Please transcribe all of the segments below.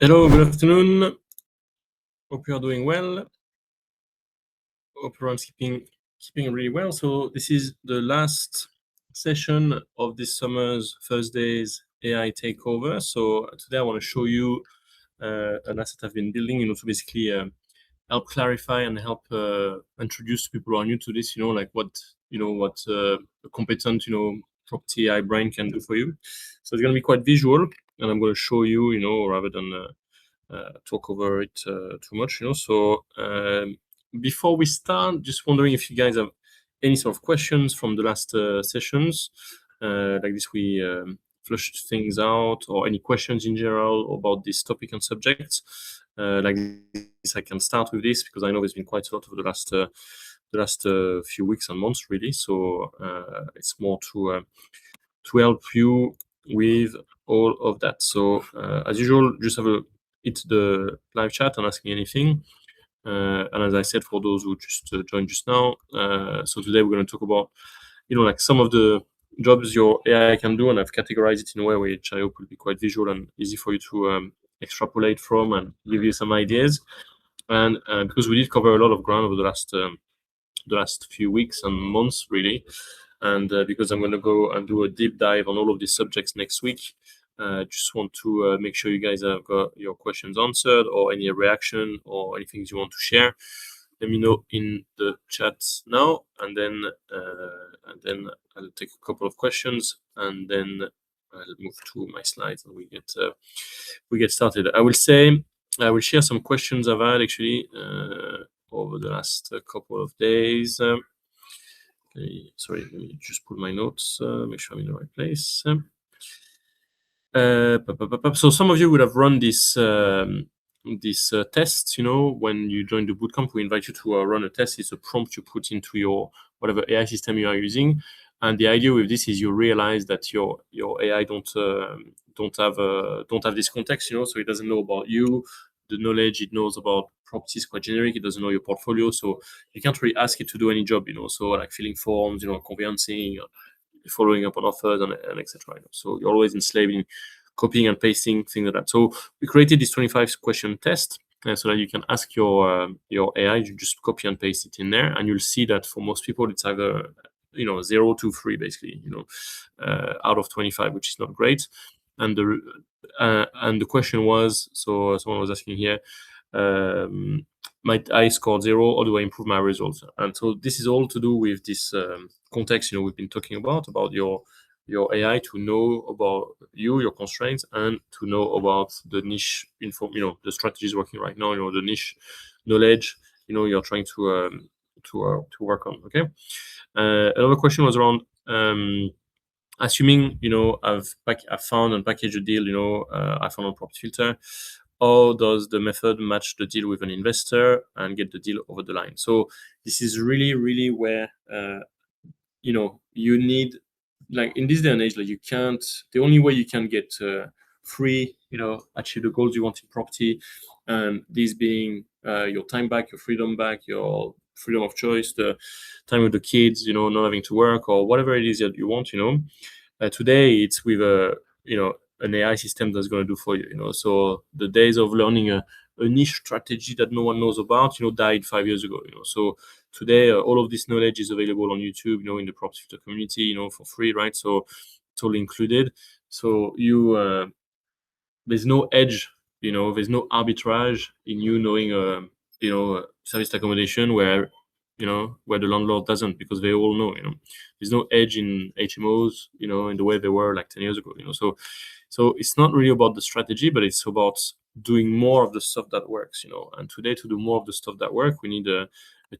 Hello, good afternoon. Hope you are doing well. Hope everyone's keeping really well. So this is the last session of this summer's Thursdays AI Takeover. So today I want to show you an asset I've been building, to basically help clarify and help introduce people who are new to this, like what a competent, property AI brain can do for you. So it's going to be quite visual, and I'm going to show you, rather than talk over it too much, So before we start, just wondering if you guys have any sort of questions from the last sessions, like this we flushed things out, or any questions in general about this topic and subject. Like this, I can start with this because I know there's been quite a lot over the last few weeks and months, really. So it's more to help you with all of that. So as usual, just have a hit the live chat and ask me anything. And as I said, for those who just joined just now, so today we're going to talk about, like some of the jobs your AI can do, and I've categorized it in a way which I hope will be quite visual and easy for you to extrapolate from and give you some ideas. And because we did cover a lot of ground over the last few weeks and months, really, and because I'm going to go and do a deep dive on all of these subjects next week, just want to make sure you guys have got your questions answered, or any reaction or anything you want to share. Let me know in the chat now, and then I'll take a couple of questions, and then I'll move to my slides and we get started. I will share some questions I've had actually over the last couple of days. Sorry, let me just pull my notes, make sure I'm in the right place. So some of you would have run this test, when you join the bootcamp. We invite you to run a test. It's a prompt you put into your whatever AI system you are using, and the idea with this is you realize that your AI don't have this context, so it doesn't know about you. The knowledge it knows about property is quite generic. It doesn't know your portfolio, so you can't really ask it to do any job, so like filling forms, conveyancing, following up on offers, and etc. So you're always enslaved in copying and pasting, things like that. So we created this 25 question test so that you can ask your AI. You just copy and paste it in there, and you'll see that for most people it's either 0 to 3, basically, out of 25, which is not great. And the question was, so someone was asking here, I scored 0, how do I improve my results? And so this is all to do with this context, we've been talking about your AI to know about you, your constraints, and to know about the niche info, the strategies working right now, the niche knowledge, you're trying to work on. Okay. Another question was around assuming I've found and packaged a deal, I found on Property Filter. How does the method match the deal with an investor and get the deal over the line? So this is really, really where you need, like in this day and age, like the only way you can get free, achieve the goals you want in property, and this being your time back, your freedom back, your freedom of choice, the time with the kids, not having to work, or whatever it is that you want, today it's with an AI system that's going to do for you, so the days of learning a niche strategy that no one knows about, died 5 years ago, so today all of this knowledge is available on YouTube, in the Property Filter community, for free, right? So totally included. So you there's no edge, there's no arbitrage in you knowing service accommodation where where the landlord doesn't, because they all know, there's no edge in HMOs, in the way they were like 10 years ago, so it's not really about the strategy, but it's about doing more of the stuff that works, and today, to do more of the stuff that work, we need a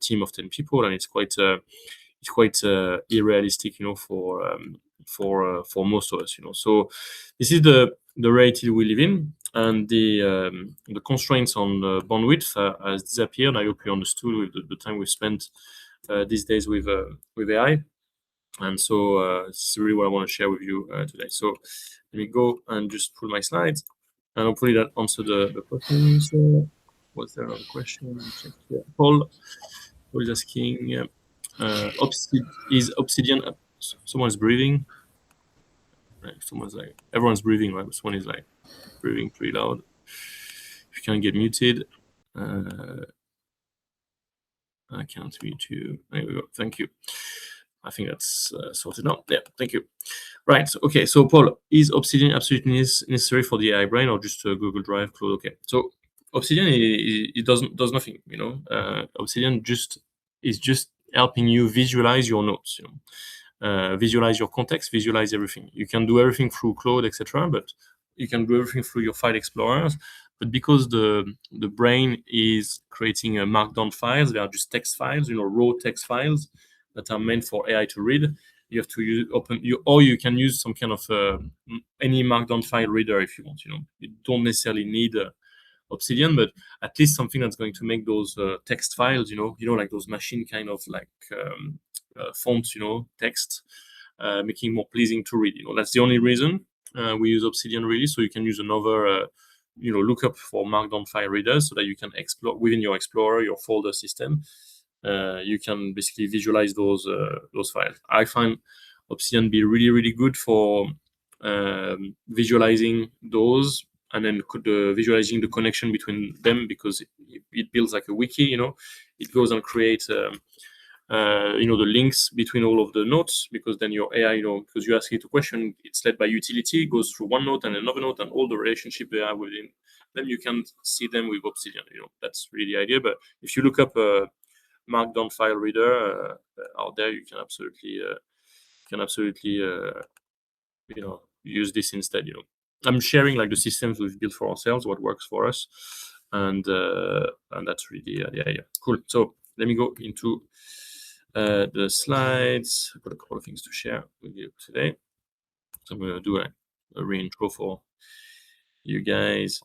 team of 10 people, and it's quite unrealistic, for most of us, so this is the reality we live in, and the constraints on bandwidth has disappeared. I hope you understood with the time we spent these days with AI, and so it's really what I want to share with you today. So let me go and just pull my slides, and hopefully that answered the questions. Was there another question? Check here. Paul is asking, is Obsidian up? Someone's breathing. Right, everyone's breathing, right? Someone is like breathing pretty loud. you can get muted. I can't mute you. There we go. Thank you. I think that's sorted out. Yeah, thank you. Right. Okay. So, Paul, is Obsidian absolutely necessary for the AI brain, or just Google Drive, Cloud? Okay. So, Obsidian it does nothing. Obsidian is just helping you visualize your notes. Visualize your context, visualize everything. You can do everything through Claude, etc. But you can do everything through your file explorers. But because the brain is creating markdown files, they are just text files, raw text files that are meant for AI to read. You have to or you can use some kind of any markdown file reader if you want. You don't necessarily need Obsidian, but at least something that's going to make those text files, like those machine kind of like fonts, text, making more pleasing to read. That's the only reason we use Obsidian really. So you can use another, lookup for markdown file readers so that you can explore within your Explorer, your folder system. You can basically visualize those files. I find Obsidian be really, really good for visualizing those and then visualizing the connection between them, because it builds like a wiki. It goes and creates the links between all of the notes, because then your AI, because you ask it a question, it's led by utility, it goes through one note and another note and all the relationship they have within them. You can see them with Obsidian. That's really the idea. But if you look up a markdown file reader out there, you can absolutely use this instead. I'm sharing like the systems we've built for ourselves, what works for us, and that's really the idea. Cool. So let me go into the slides. I've got a couple of things to share with you today. So I'm going to do a reintro for you guys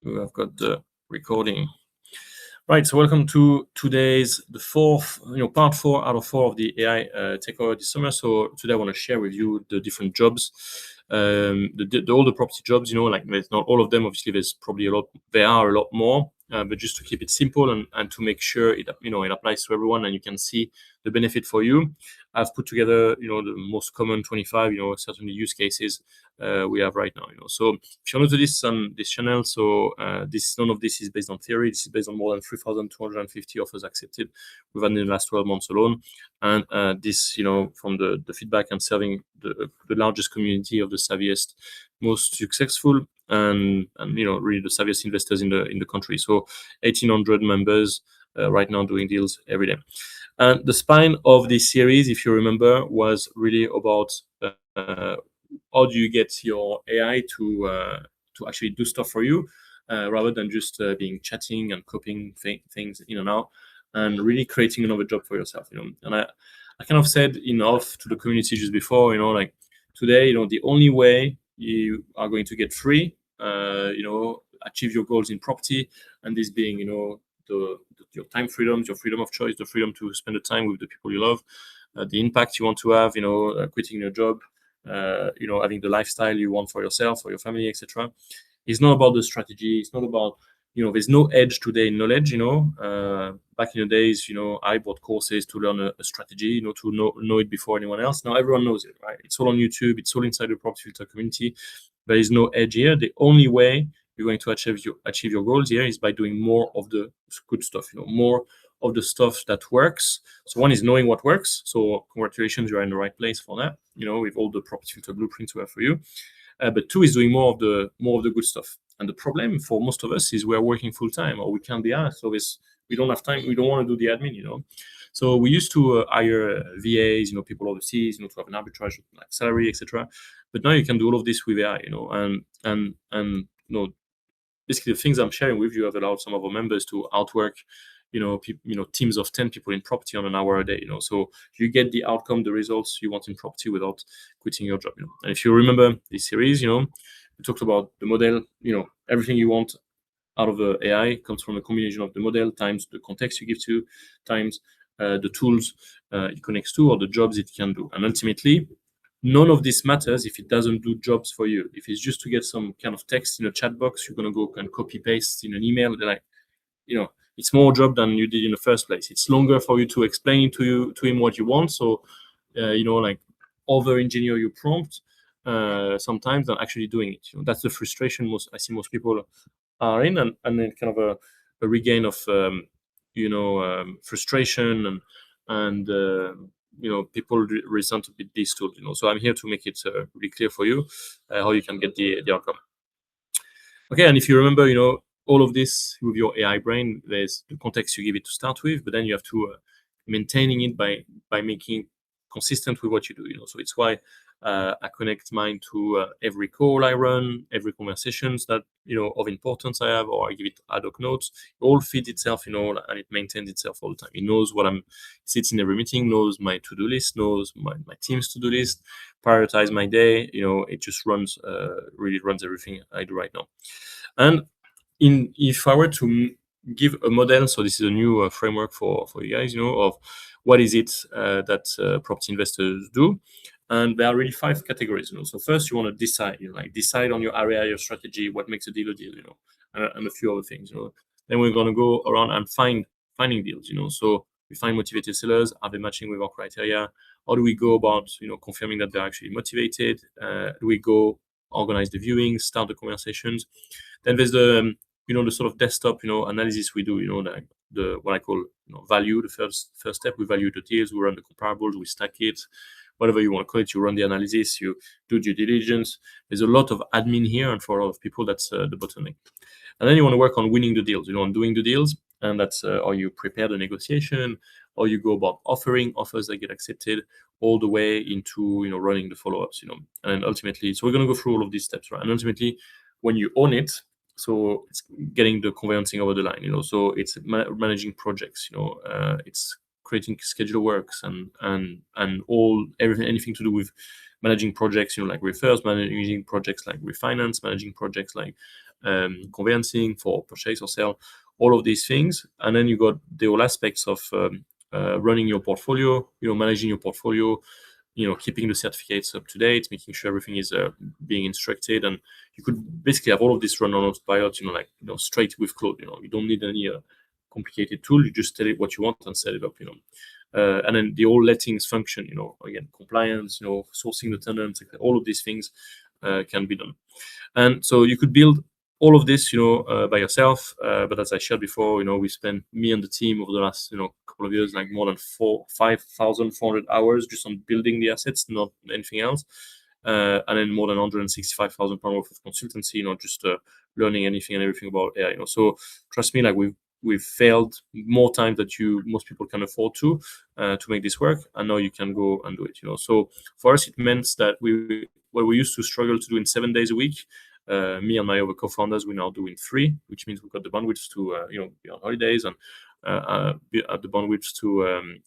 who have got the recording. Right, so welcome to today's part 4 out of 4 of the AI Takeover this summer. So today I want to share with you the different jobs, all the property jobs. Like there's not all of them. Obviously, there's probably a lot. There are a lot more, but just to keep it simple and to make sure it applies to everyone and you can see the benefit for you. I've put together the most common 25 certainly use cases we have right now. So if you're new to this channel, so none of this is based on theory. This is based on more than 3,250 offers accepted within the last 12 months alone, and this from the feedback and serving the largest community of the savviest, most successful and really the savviest investors in the country. So 1,800 members right now doing deals every day. And the spine of this series, if you remember, was really about how do you get your AI to actually do stuff for you, rather than just being chatting and copying things in and out, and really creating another job for yourself. And I kind of said enough to the community just before, like today, the only way you are going to get free, achieve your goals in property, and this being, your time freedoms, your freedom of choice, the freedom to spend the time with the people you love, the impact you want to have, quitting your job, having the lifestyle you want for yourself or your family, etc. It's not about the strategy. It's not about, there's no edge today in knowledge. Back in the days, I bought courses to learn a strategy, to know it before anyone else. Now everyone knows it, right? It's all on YouTube. It's all inside the property filter community. There is no edge here. The only way you're going to achieve your goals here is by doing more of the good stuff, more of the stuff that works. So one is knowing what works. So congratulations, you're in the right place for that, with all the property filter blueprints we have for you. But two is doing more of the good stuff. And the problem for most of us is we're working full time, or we can't be asked. So we don't have time. We don't want to do the admin, So we used to hire VAs, people overseas, to have an arbitrage like salary, etc. But now you can do all of this with AI, and basically the things I'm sharing with you have allowed some of our members to outwork, teams of 10 people in property on an hour a day. So you get the outcome, the results you want in property without quitting your job. And if you remember this series, we talked about the model. Everything you want out of the AI comes from a combination of the model times the context you give to, times the tools it connects to, or the jobs it can do. And ultimately, none of this matters if it doesn't do jobs for you. If it's just to get some kind of text in a chat box, you're going to go and copy paste in an email. They're like, it's more job than you did in the first place. It's longer for you to explain to him what you want. So, like over engineer your prompt sometimes than actually doing it. That's the frustration I see most people are in, and then kind of a regain of frustration and people resent a bit these tools. So I'm here to make it really clear for you how you can get the outcome. Okay, and if you remember, all of this with your AI brain, there's the context you give it to start with, but then you have to maintaining it by making consistent with what you do. So it's why I connect mine to every call I run, every conversations that of importance I have, or I give it ad hoc notes. It all feeds itself, and it maintains itself all the time. It knows what I'm sits in every meeting, knows my to-do list, knows my team's to-do list, prioritize my day. It just runs, really runs everything I do right now. And if I were to give a model, so this is a new framework for you guys, of what is it that property investors do. And there are really 5 categories. So first, you want to decide, decide on your area, your strategy, what makes a deal a deal, and a few other things. Then we're going to go around and finding deals. So we find motivated sellers. Are they matching with our criteria? How do we go about confirming that they're actually motivated? Do we go organize the viewings, start the conversations? Then there's the the sort of desktop analysis we do. Like the what I call value. The first step, we value the deals, we run the comparables, we stack it, whatever you want to call it. You run the analysis, you do due diligence. There's a lot of admin here, and for a lot of people, that's the bottleneck. And then you want to work on winning the deals, on doing the deals, and that's how you prepare the negotiation, or you go about offering offers that get accepted, all the way into running the follow-ups, and ultimately, so we're going to go through all of these steps, right? And ultimately, when you own it, so it's getting the conveyancing over the line, so it's managing projects, it's creating schedule works and anything to do with managing projects, like refers, managing projects like refinance, managing projects like conveyancing for purchase or sale, all of these things. And then you got the whole aspects of running your portfolio, managing your portfolio, keeping the certificates up to date, making sure everything is being instructed. And you could basically have all of this run on autopilot, straight with Claude. You don't need any complicated tool. You just tell it what you want and set it up. And then the whole lettings function, again, compliance, sourcing the tenants, all of these things can be done. And so you could build all of this, by yourself. But as I shared before, we spent, me and the team, over the last, couple of years, like more than 5,400 hours just on building the assets, not anything else. And then more than 165,000 pounds worth of consultancy, just learning anything and everything about AI. So trust me, like we've failed more times than most people can afford to make this work, and now you can go and do it. So for us, it meant that what we used to struggle to do in 7 days a week, me and my other co-founders, we now do in 3, which means we've got the bandwidth to be on holidays and the bandwidth to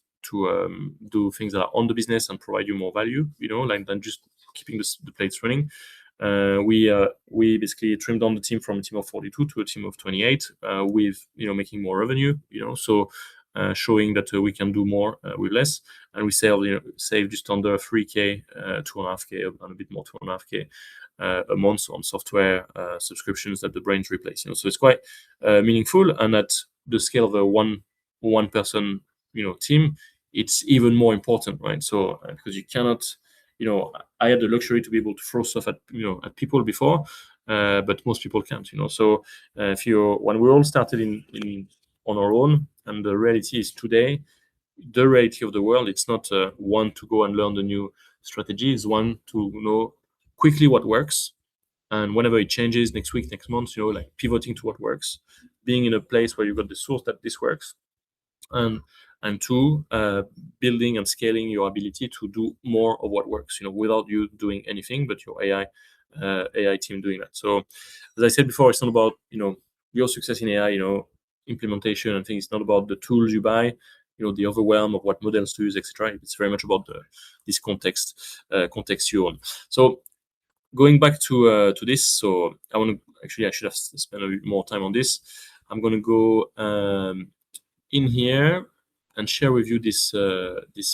do things that are on the business and provide you more value, like than just keeping the plates running. We basically trimmed down the team from a team of 42 to a team of 28, with making more revenue, so showing that we can do more with less, and we save just under 3k, 2.5k, and a bit more, 2.5k a month on software subscriptions that the brains replace. So it's quite meaningful, and at the scale of a one person team, it's even more important, right? So because you cannot, I had the luxury to be able to throw stuff at at people before, but most people can't. So when we all started on our own, and the reality is today, the reality of the world, it's not one to go and learn the new strategy. It's one to know quickly what works, and whenever it changes next week, next month, like pivoting to what works, being in a place where you've got the source that this works, and 2, building and scaling your ability to do more of what works, without you doing anything but your AI team doing that. So as I said before, it's not about your success in AI, implementation and things. It's not about the tools you buy, the overwhelm of what models to use, etc. It's very much about this context you own. So going back to this, so I should have spent a bit more time on this. I'm going to go in here and share with you this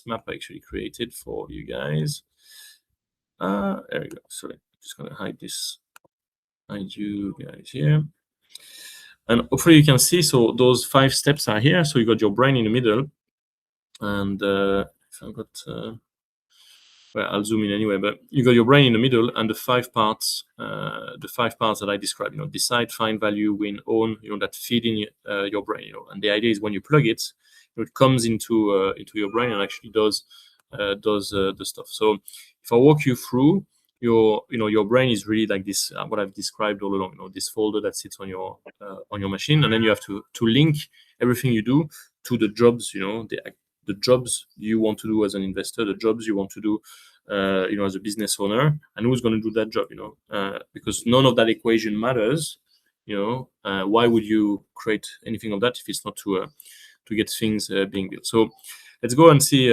map I actually created for you guys. There we go. Sorry, just going to hide you guys here. And hopefully you can see, so those 5 steps are here. So you got your brain in the middle, and if I've got well, I'll zoom in anyway, but you got your brain in the middle and the 5 parts that I described, decide, find, value, win, own, that feed in your brain, and the idea is when you plug it, it comes into your brain and actually does the stuff. So if I walk you through your brain is really like this, what I've described all along, this folder that sits on your machine, and then you have to link everything you do to the jobs, the jobs you want to do as an investor, the jobs you want to do, as a business owner, and who's going to do that job, because none of that equation matters. Why would you create anything of that if it's not to get things being built? So let's go and see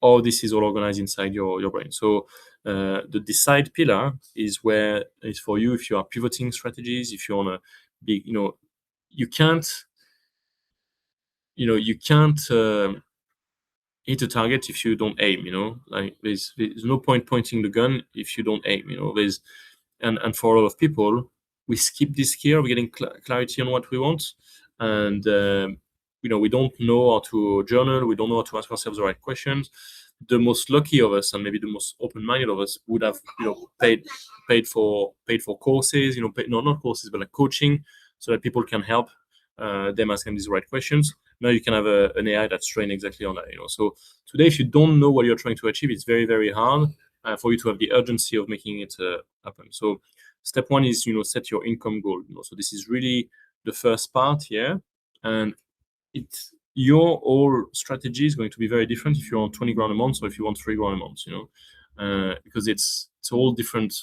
how this is all organized inside your brain. So the decide pillar is where it's for you if you are pivoting strategies, if you want to be, you can't hit a target if you don't aim. Like there's no point pointing the gun if you don't aim. There's and for a lot of people, we skip this gear of getting clarity on what we want, and we don't know how to journal, we don't know how to ask ourselves the right questions. The most lucky of us, and maybe the most open-minded of us, would have paid for courses, not courses, but like coaching, so that people can help them asking these right questions. Now you can have an AI that's trained exactly on that. So today, if you don't know what you're trying to achieve, it's very, very hard for you to have the urgency of making it happen. So step one is set your income goal. So this is really the first part here, and your whole strategy is going to be very different if you want 20 grand a month or if you want 3 grand a month. Because it's a whole different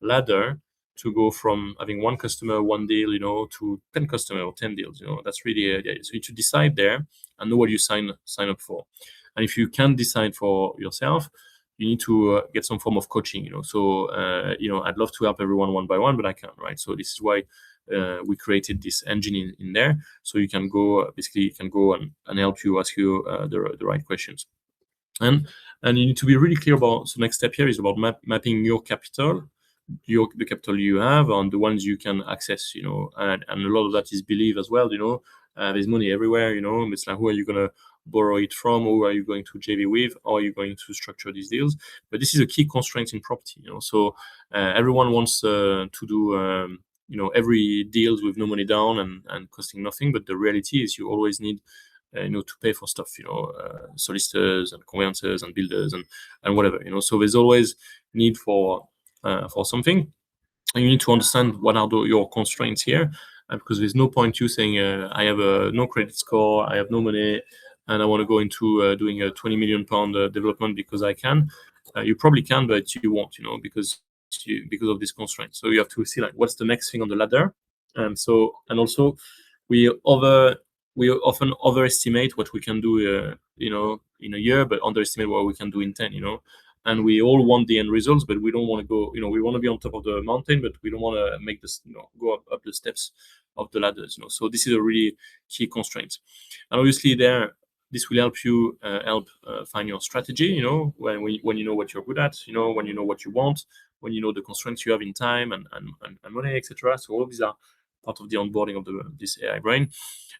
ladder to go from having one customer, one deal, to 10 customer or 10 deals. That's really the idea. So you need to decide there and know what you sign up for. And if you can't decide for yourself, you need to get some form of coaching. So I'd love to help everyone one by one, but I can't, right? So this is why we created this engine in there, so you can go and help you ask you the right questions. And you need to be really clear about. So next step here is about mapping your capital, the capital you have, on the ones you can access, and a lot of that is belief as well. There's money everywhere. It's like, who are you gonna borrow it from? Who are you going to JV with? How are you going to structure these deals? But this is a key constraint in property. So everyone wants to do every deals with no money down and costing nothing. But the reality is you always need to pay for stuff, solicitors and conveyancers and builders and whatever. So there's always need for something, and you need to understand what are your constraints here, because there's no point you saying I have no credit score, I have no money, and I want to go into doing a 20 million pound development because I can. You probably can, but you won't, because of this constraint. So you have to see like what's the next thing on the ladder. And also we often overestimate what we can do in a year, but underestimate what we can do in 10. And we all want the end results, but we don't want to go, we want to be on top of the mountain, but we don't want to make this, go up the steps of the ladders. So this is a really key constraint. And obviously this will help you find your strategy, when you know what you're good at, when you know what you want, when you know the constraints you have in time and money, etc. So all of these are part of the onboarding of this AI brain.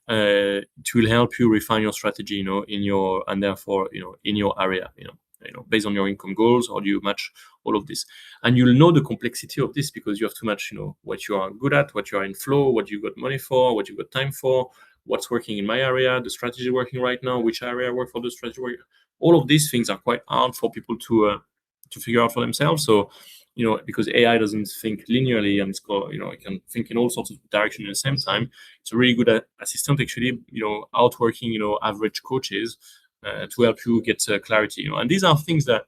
It will help you refine your strategy, in your area, based on your income goals. How do you match all of this? And you'll know the complexity of this because you have to match, what you are good at, what you are in flow, what you got money for, what you got time for, what's working in my area, the strategy working right now, which area work for the strategy work. All of these things are quite hard for people to figure out for themselves. So, because AI doesn't think linearly, and it can think in all sorts of directions at the same time. It's a really good assistant, actually, outworking, average coaches to help you get clarity. And these are things that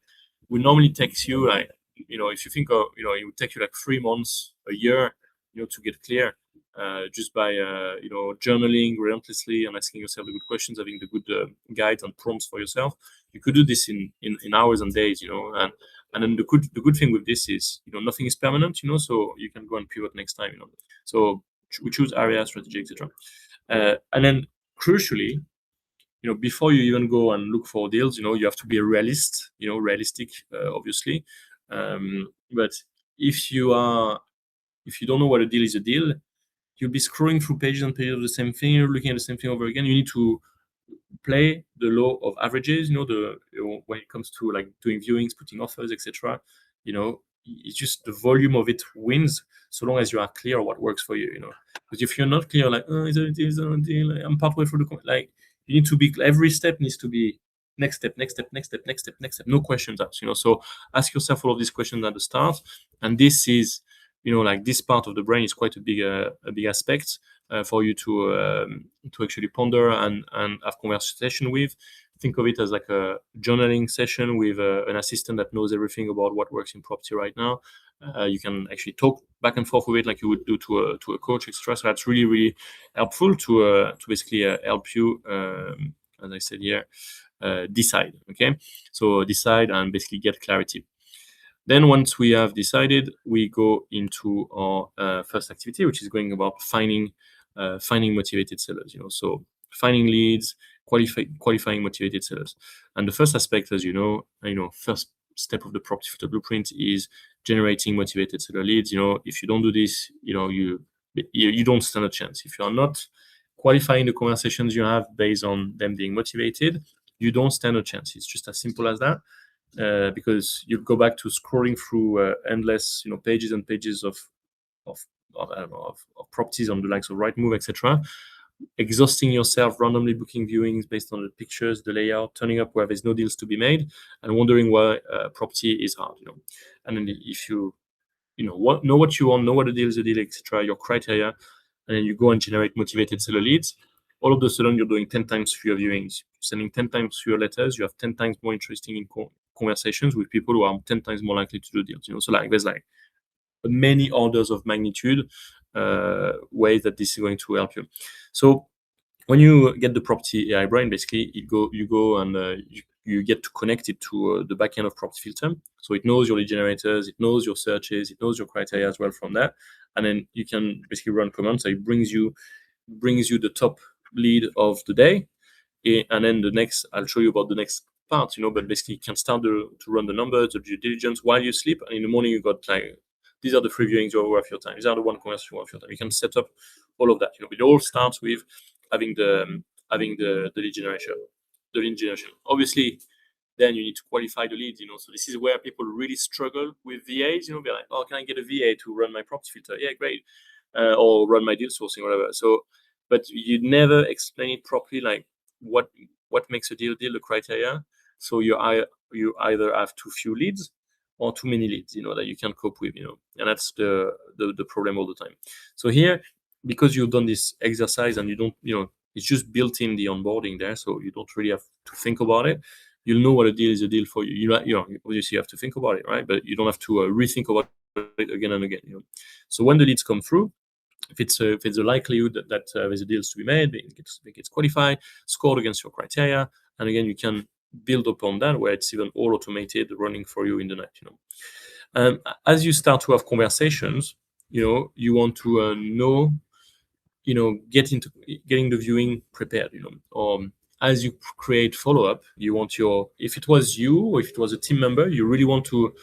would normally take you like, if you think of, it would take you like 3 months, a year, to get clear, just by journaling relentlessly and asking yourself the good questions, having the good guides and prompts for yourself. You could do this in hours and days, and then the good thing with this is, nothing is permanent, so you can go and pivot next time, So we choose area, strategy, etc. And then crucially, before you even go and look for deals, you have to be a realist, realistic, obviously. But if you don't know what a deal is, you'll be scrolling through pages and pages of the same thing, you're looking at the same thing over again. You need to play the law of averages. When it comes to like doing viewings, putting offers, etc. It's just the volume of it wins, so long as you are clear what works for you. Because if you're not clear, like, oh, is there a deal, is there a deal? I'm partway through like, you need to be, every step needs to be next step, next step, next step, next step, next step. No questions asked. So ask yourself all of these questions at the start, and this is, like, this part of the brain is quite a big aspect for you to actually ponder and have conversation with. Think of it as like a journaling session with an assistant that knows everything about what works in property right now. You can actually talk back and forth with it like you would do to a coach, etc. So that's really, really helpful to basically help you, as I said here, decide. Okay, so decide and basically get clarity. Then once we have decided, we go into our first activity, which is going about finding motivated sellers. So finding leads, qualifying motivated sellers. And the first aspect, as first step of the property filter blueprint is generating motivated seller leads. If you don't do this, you don't stand a chance. If you are not qualifying the conversations you have based on them being motivated, you don't stand a chance. It's just as simple as that. Because you go back to scrolling through endless, pages and pages of I don't know, of properties on the likes of Rightmove, etc. Exhausting yourself, randomly booking viewings based on the pictures, the layout, turning up where there's no deals to be made, and wondering why property is hard. And then if you know what you want, know what the deal is, etc., your criteria, and then you go and generate motivated seller leads. All of a sudden, you're doing 10 times fewer viewings, sending 10 times fewer letters. You have 10 times more interesting in conversations with people who are 10 times more likely to do deals. So like there's like many orders of magnitude ways that this is going to help you. So when you get the property AI brain, basically you go and you get to connect it to the backend of property filter. So it knows your lead generators, it knows your searches, it knows your criteria as well from that, and then you can basically run commands. So it brings you the top lead of the day, and then the next, I'll show you about the next part. But basically you can start to run the numbers, the due diligence while you sleep, and in the morning you got like, these are the 3 viewings worth your time, these are the 1 conversation worth your time. You can set up all of that. It all starts with having the lead generation. Obviously, then you need to qualify the leads. So this is where people really struggle with VAs. They're like, oh, can I get a VA to run my property filter? Yeah, great. Or run my deal sourcing, whatever. So, but you never explain it properly, like what makes a deal, the criteria. So you either have too few leads or too many leads, that you can cope with, and that's the problem all the time. So here, because you've done this exercise and you don't, it's just built in the onboarding there, so you don't really have to think about it. You'll know what a deal is a deal for you. Obviously you have to think about it, right? But you don't have to rethink about it again and again. So when the leads come through, if it's a likelihood that there's a deals to be made, it gets qualified, scored against your criteria, and again you can build upon that where it's even all automated, running for you in the night. As you start to have conversations, you want to know, getting the viewing prepared. As you create follow-up, you want if it was you or if it was a team member, you really want to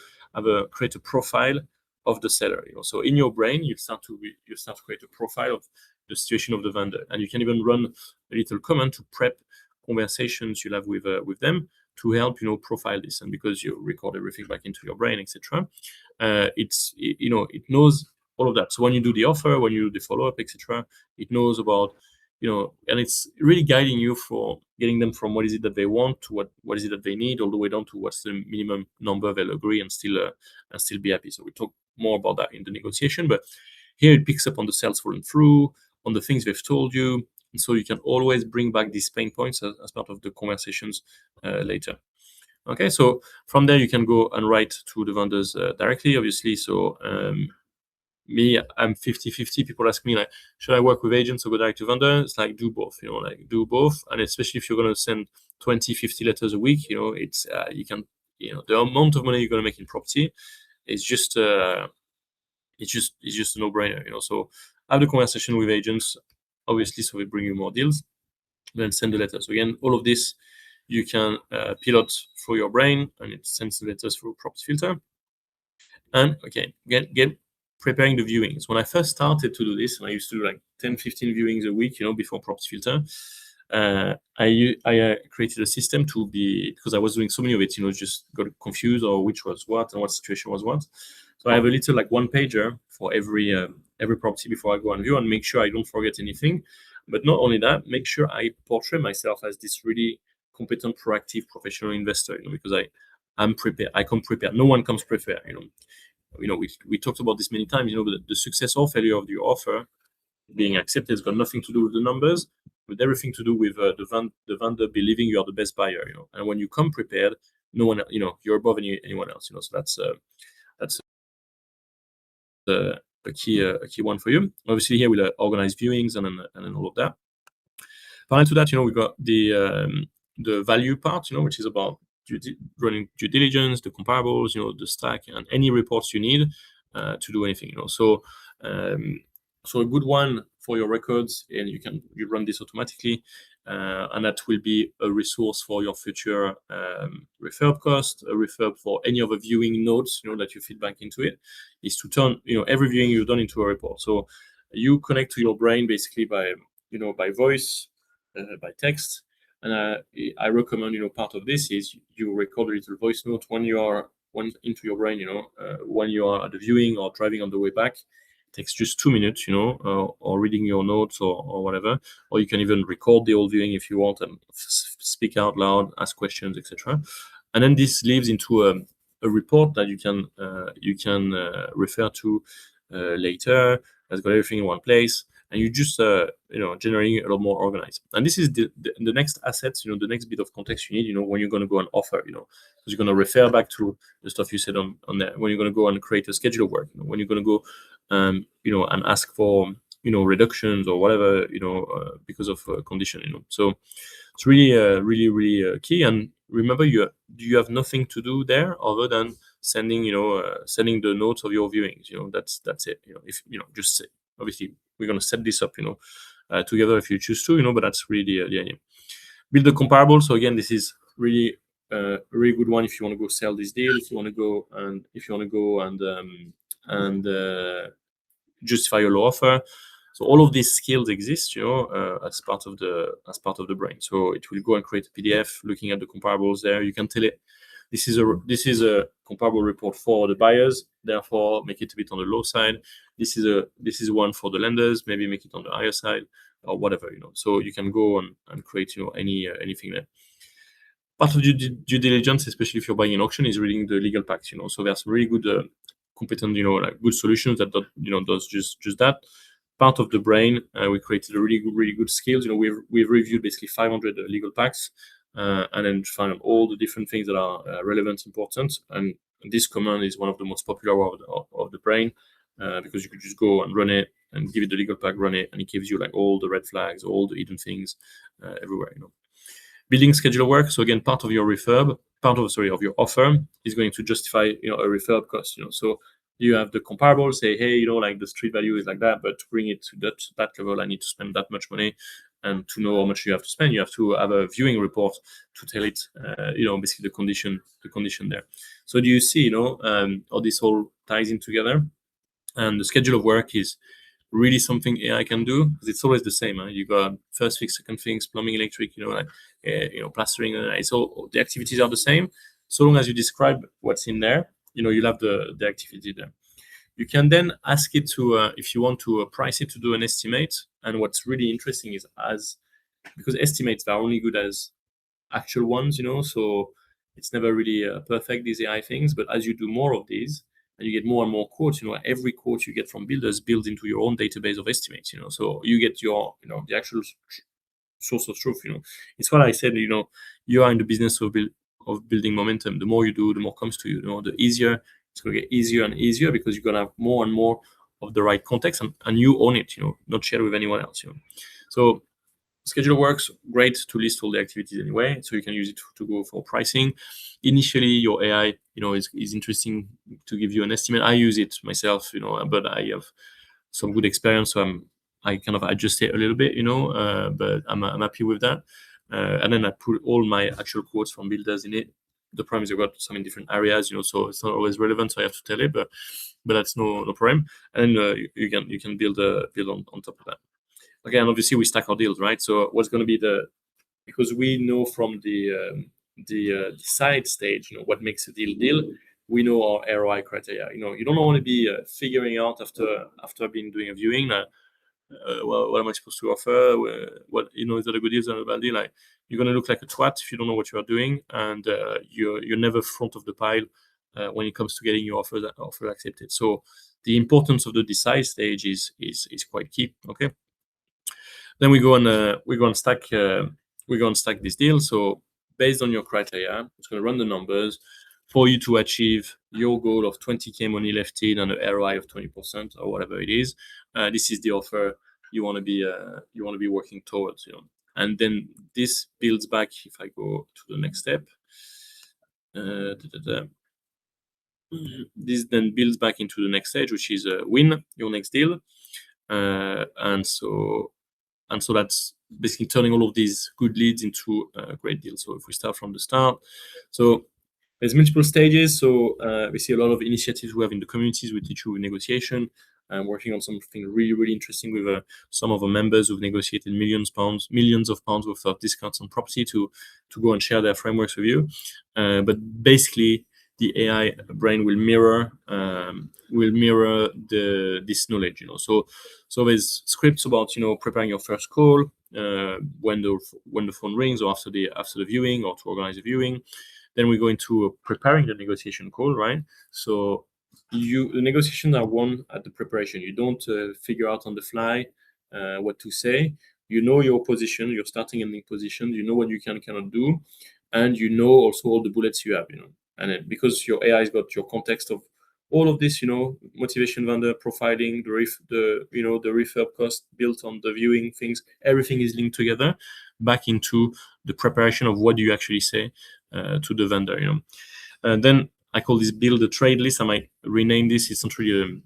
create a profile of the seller. So in your brain, you start to create a profile of the situation of the vendor, and you can even run a little command to prep conversations you'll have with them to help profile this. And because you record everything back into your brain, etc., it knows all of that. So when you do the offer, when you do the follow-up, etc., it knows about, and it's really guiding you for getting them from what is it that they want to what is it that they need, all the way down to what's the minimum number they'll agree and still be happy. So we talk more about that in the negotiation, but here it picks up on the sales falling through, on the things they've told you, and so you can always bring back these pain points as part of the conversations later. Okay, so from there you can go and write to the vendors directly, obviously. So me, I'm 50-50. People ask me, like, should I work with agents or go direct to vendor? It's like, do both, do both. And especially if you're going to send 20-50 letters a week, it's you can, the amount of money you're going to make in property is just it's just a no-brainer. So have the conversation with agents, obviously, so they bring you more deals, then send the letters. So again, all of this you can pilot for your brain, and it sends the letters through property filter. And okay, get preparing the viewings. When I first started to do this, and I used to do like 10-15 viewings a week, before property filter, I created a system to be, because I was doing so many of it, just got confused or which was what and what situation was what. So I have a little like one pager for every property before I go and view and make sure I don't forget anything. But not only that, make sure I portray myself as this really competent, proactive, professional investor. Because I'm prepared. I come prepared. No one comes prepared. We talked about this many times. But the success or failure of your offer being accepted has got nothing to do with the numbers, with everything to do with the vendor believing you are the best buyer. And when you come prepared, no one, you're above anyone else. So that's a key one for you. Obviously, here we'll organize viewings and then all of that. Parallel to that, we've got the value part, which is about running due diligence, the comparables, the stack, and any reports you need to do anything. So a good one for your records, and you run this automatically, and that will be a resource for your future refurb cost, a refurb for any other viewing notes, that you feed back into it, is to turn every viewing you've done into a report. So you connect to your brain basically by voice, by text. And I recommend, part of this is you record a little voice note when into your brain, when you are at the viewing or driving on the way back. It takes just 2 minutes, or reading your notes or whatever. Or you can even record the whole viewing if you want and speak out loud, ask questions, etc. And then this leads into a report that you can refer to later. That's got everything in one place, and you just generating a lot more organized. And this is the next assets, the next bit of context you need, when you're going to go and offer, because you're going to refer back to the stuff you said on there. When you're going to go and create a schedule of work, when you're going to go and ask for reductions or whatever, because of condition. So it's really key. And remember, you have nothing to do there other than sending the notes of your viewings. That's it. If just say, obviously we're going to set this up together if you choose to, but that's really the idea. Build the comparable. So again, this is really a really good one if you want to go sell this deal, if you want to go and justify your low offer. So all of these skills exist, as part of the brain. So it will go and create a PDF looking at the comparables there. You can tell it this is a comparable report for the buyers, therefore make it a bit on the low side. This is one for the lenders, maybe make it on the higher side or whatever. So you can go and create anything there. Part of due diligence, especially if you're buying an auction, is reading the legal packs. So there's really good competent, like good solutions that does just that. Part of the brain, we created a really good skills. We've reviewed basically 500 legal packs, and then found all the different things that are relevant, important. And this command is one of the most popular of the brain, because you could just go and run it and give it the legal pack, run it, and it gives you like all the red flags, all the hidden things everywhere. Building schedule of work. So again, part of your of your offer is going to justify a refurb cost. So you have the comparable, say, hey, like the street value is like that, but to bring it to that level, I need to spend that much money. And to know how much you have to spend, you have to have a viewing report to tell it, basically the condition there. So do you see, how this all ties in together? And the schedule of work is really something AI can do, because it's always the same. You got first fix, second fix, plumbing, electric, plastering. So the activities are the same. So long as you describe what's in there, you'll have the activity there. You can then ask it to, if you want to price it, to do an estimate. And what's really interesting is because estimates are only good as actual ones, so it's never really perfect, these AI things. But as you do more of these and you get more and more quotes, every quote you get from builders builds into your own database of estimates, so you get your, the actual source of truth. It's what I said, you are in the business of building momentum. The more you do, the more comes to you. The easier it's going to get, easier and easier, because you're going to have more and more of the right context, and you own it, not share with anyone else. So schedule works great to list all the activities anyway, so you can use it to go for pricing. Initially, your AI, is interesting to give you an estimate. I use it myself, but I have some good experience, so I kind of adjust it a little bit, but I'm happy with that. And then I put all my actual quotes from builders in it. The problem is I've got some in different areas, so it's not always relevant, so I have to tell it, but that's no problem. And you can build on top of that. again, obviously we stack our deals, right? So what's going to be because we know from the decide stage, what makes a deal. We know our ROI criteria. You don't want to be figuring out after being doing a viewing. What am I supposed to offer? What is that a good deal? Is that a bad deal? Like, you're gonna look like a twat if you don't know what you are doing, and you're never front of the pile when it comes to getting your offer accepted. So the importance of the decide stage is quite key. Okay. Then we go and stack this deal. So based on your criteria, it's going to run the numbers for you to achieve your goal of 20K money left in and an ROI of 20% or whatever it is. This is the offer you want to be working towards. And then this builds back. If I go to the next step, this then builds back into the next stage, which is win your next deal. And so that's basically turning all of these good leads into great deals. So if we start from the start, so there's multiple stages. So we see a lot of initiatives we have in the communities. We teach you negotiation. I'm working on something really, really interesting with some of our members who've negotiated millions of pounds worth of discounts on property to go and share their frameworks with you. But basically, the AI brain will mirror this knowledge. So there's scripts about preparing your first call when the phone rings, or after the viewing, or to organize a viewing. Then we go into preparing the negotiation call, right? So the negotiations are won at the preparation. You don't figure out on the fly what to say. You know your position, your starting and ending position. You know what you cannot do, and you know also all the bullets you have. And because your AI has got your context of all of this, motivation vendor profiling, the refurb cost built on the viewing things, everything is linked together back into the preparation of what do you actually say to the vendor. And then I call this build a trade list. I might rename this. It's not really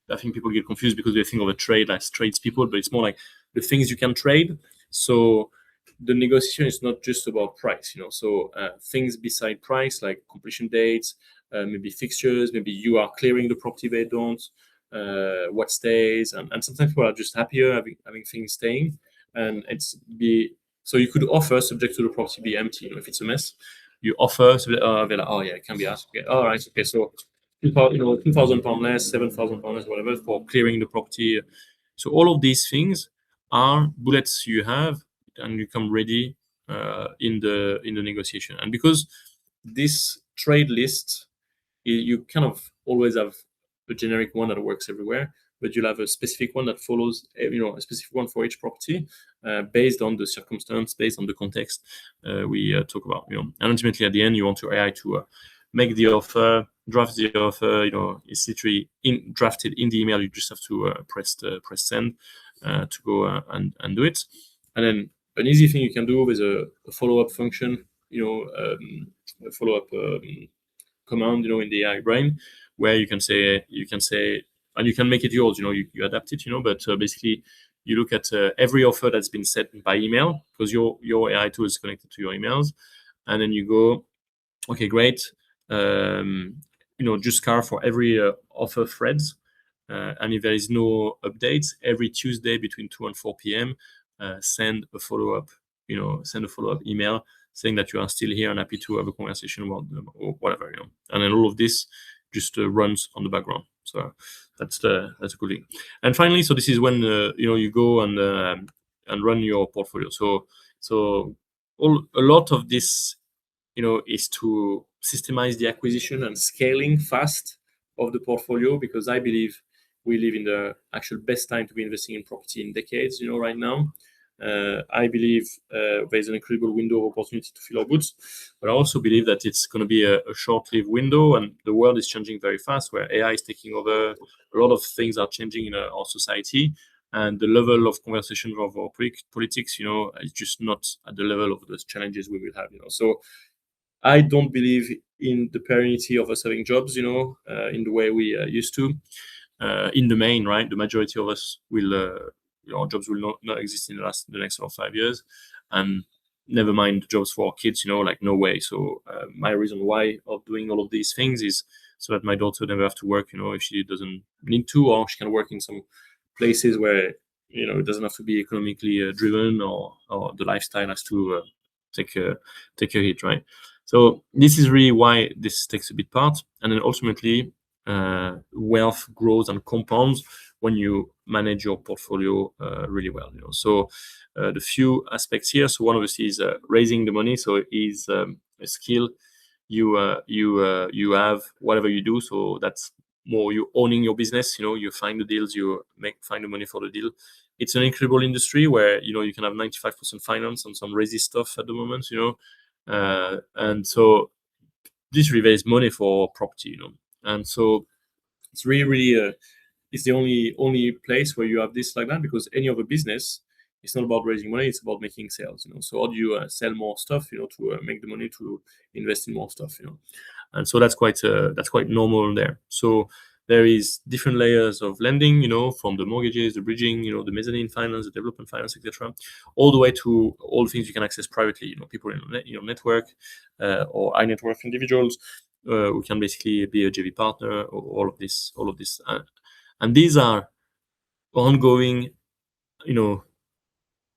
I think people get confused because they think of a trade as tradespeople, but it's more like the things you can trade. So the negotiation is not just about price, So things beside price, like completion dates, maybe fixtures, maybe you are clearing the property, they don't. What stays, and sometimes people are just happier having things staying, and so you could offer subject to the property be empty. If it's a mess, you offer. So they're like, oh yeah, it can be asked. Okay, all right, okay. So £2,000 less, £7,000 less, whatever, for clearing the property. So all of these things are bullets you have, and you come ready in the negotiation. And because this trade list, you kind of always have a generic one that works everywhere, but you'll have a specific one that follows, a specific one for each property, based on the circumstance, based on the context we talk about. And ultimately at the end, you want your AI to make the offer, draft the offer. It's literally drafted in the email. You just have to press send to go and do it. And then an easy thing you can do is a follow-up function, a follow-up command, in the AI brain, where you can say, and you can make it yours. You adapt it. But basically, you look at every offer that's been sent by email, because your AI tool is connected to your emails, and then you go, okay, great. Just scar for every offer threads, and if there is no updates, every Tuesday between 2 and 4 p.m. Send a follow-up email saying that you are still here and happy to have a conversation about or whatever. And then all of this just runs on the background. So that's a good thing. And finally, so this is when you go and run your portfolio. So a lot of this is to systemize the acquisition and scaling fast of the portfolio, because I believe we live in the actual best time to be investing in property in decades, right now. I believe there's an incredible window of opportunity to fill our boots, but I also believe that it's going to be a short-lived window, and the world is changing very fast, where AI is taking over. A lot of things are changing in our society, and the level of conversation of our politics, is just not at the level of those challenges we will have. So I don't believe in the permanency of us having jobs, in the way we used to. In the main, right, the majority of us will, our jobs will not exist in the next 5 years, and never mind the jobs for our kids, like no way. So my reason why of doing all of these things is so that my daughter never have to work, if she doesn't need to, or she can work in some places where it doesn't have to be economically driven, or the lifestyle has to take a hit, right? So this is really why this takes a big part, and then ultimately wealth grows and compounds when you manage your portfolio really well. So the few aspects here. So one obviously is raising the money. So it is a skill you have whatever you do. So that's more you owning your business. You find the deals, you find the money for the deal. It's an incredible industry where you can have 95% finance on some crazy stuff at the moment. And so this really raise money for property. And so it's really it's the only place where you have this like that, because any other business, it's not about raising money, it's about making sales. So how do you sell more stuff to make the money to invest in more stuff. And so that's quite normal there. So there is different layers of lending, from the mortgages, the bridging, the mezzanine finance, the development finance, etc., all the way to all the things you can access privately. People in your network, or high net worth individuals who can basically be a JV partner, or all of this. And these are ongoing,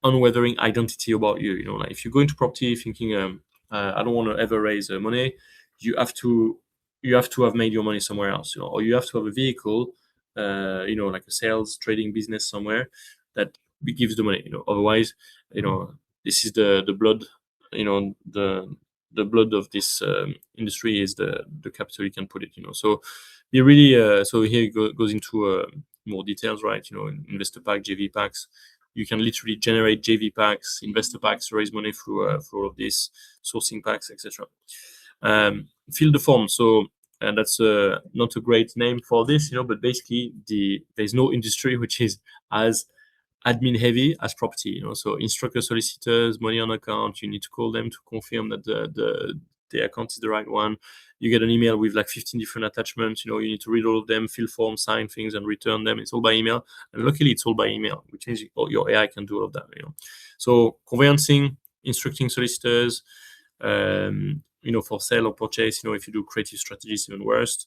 unwavering identity about you. Like if you go into property thinking, I don't want to ever raise money, you have to have made your money somewhere else, or you have to have a vehicle, like a sales trading business somewhere that gives the money. Otherwise, this is the blood, the blood of this industry is the capital you can put it. So you really so here it goes into more details, right? Investor pack, JV packs. You can literally generate JV packs, investor packs, raise money through all of this, sourcing packs, etc. Fill the form. So, and that's not a great name for this, but basically there's no industry which is as admin heavy as property. So instructor solicitors, money on account, you need to call them to confirm that the account is the right one. You get an email with like 15 different attachments. You need to read all of them, fill forms, sign things, and return them. It's all by email, and luckily it's all by email, which means your AI can do all of that. So conveyancing, instructing solicitors, for sale or purchase. If you do creative strategies, even worse.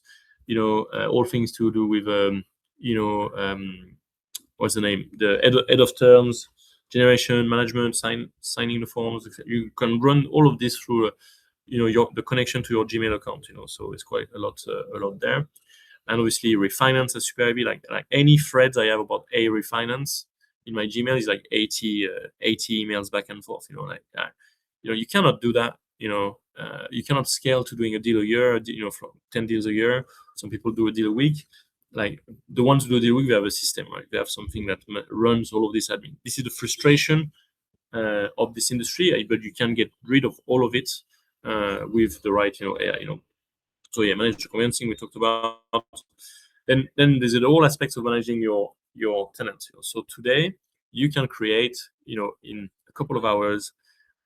All things to do with what's the name? The head of terms, generation, management, signing the forms. You can run all of this through the connection to your Gmail account. So it's quite a lot there. And obviously refinance as super heavy. Like any threads I have about a refinance in my Gmail is like 80 emails back and forth. You cannot do that. You cannot scale to doing a deal a year. From 10 deals a year. Some people do a deal a week. Like the ones who do a deal a week, they have a system, right? They have something that runs all of this admin. This is the frustration of this industry, but you can get rid of all of it with the right, AI. So yeah, manage conveyancing we talked about. Then there's the whole aspects of managing your tenants. So today you can create, in a couple of hours,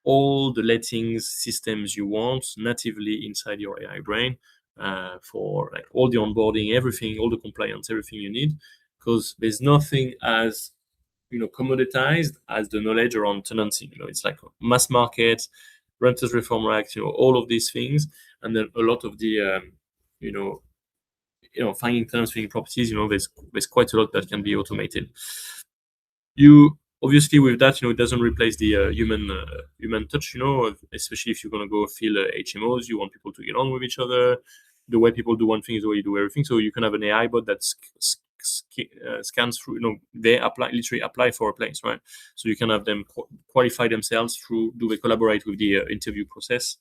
all the lettings systems you want natively inside your AI brain, for like all the onboarding, everything, all the compliance, everything you need, because there's nothing as commoditized as the knowledge around tenancy. It's like mass market, Renters Reform Act, all of these things, and then a lot of the finding tenants, finding properties. There's quite a lot that can be automated. You obviously with that, it doesn't replace the human touch. Especially if you're gonna go fill HMOs, you want people to get on with each other. The way people do one thing is the way you do everything. So you can have an AI bot that scans through. They literally apply for a place, right? So you can have them qualify themselves through. Do they collaborate with the interview process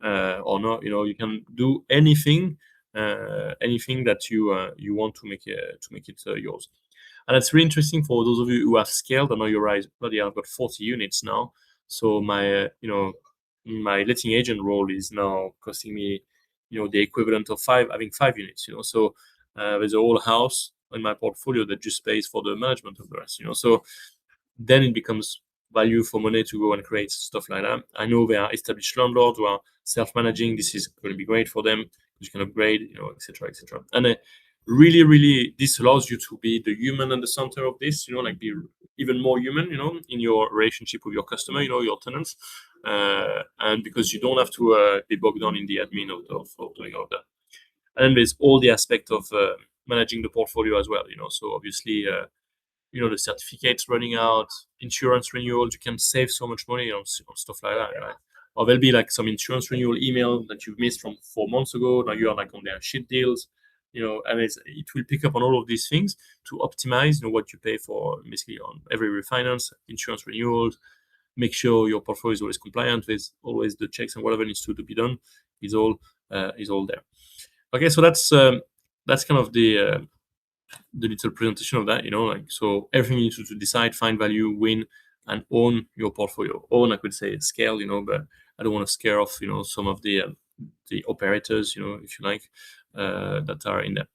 or not? You can do anything that you want to make it yours. And it's really interesting for those of you who have scaled. I know you realize, bloody hell, I've got 40 units now. So my letting agent role is now costing me, the equivalent of having 5 units. So there's a whole house in my portfolio that just pays for the management of the rest. So then it becomes value for money to go and create stuff like that. I know there are established landlords who are self-managing. This is going to be great for them. You can upgrade, etc., etc. And really, really, this allows you to be the human at the center of this. Like be even more human. In your relationship with your customer, your tenants, and because you don't have to be bogged down in the admin of doing all that. And then there's all the aspect of managing the portfolio as well. So obviously, the certificates running out, insurance renewals. You can save so much money on stuff like that, right? Or there'll be like some insurance renewal email that you've missed from 4 months ago. Now you are like on their shit deals, and it will pick up on all of these things to optimize, what you pay for basically on every refinance, insurance renewals. Make sure your portfolio is always compliant with always the checks and whatever needs to be done is all there. Okay, so that's kind of the little presentation of that. So everything you need to decide, find value, win, and own your portfolio. Own, I could say, scale, but I don't want to scare off, some of the operators, if you like, that are in there.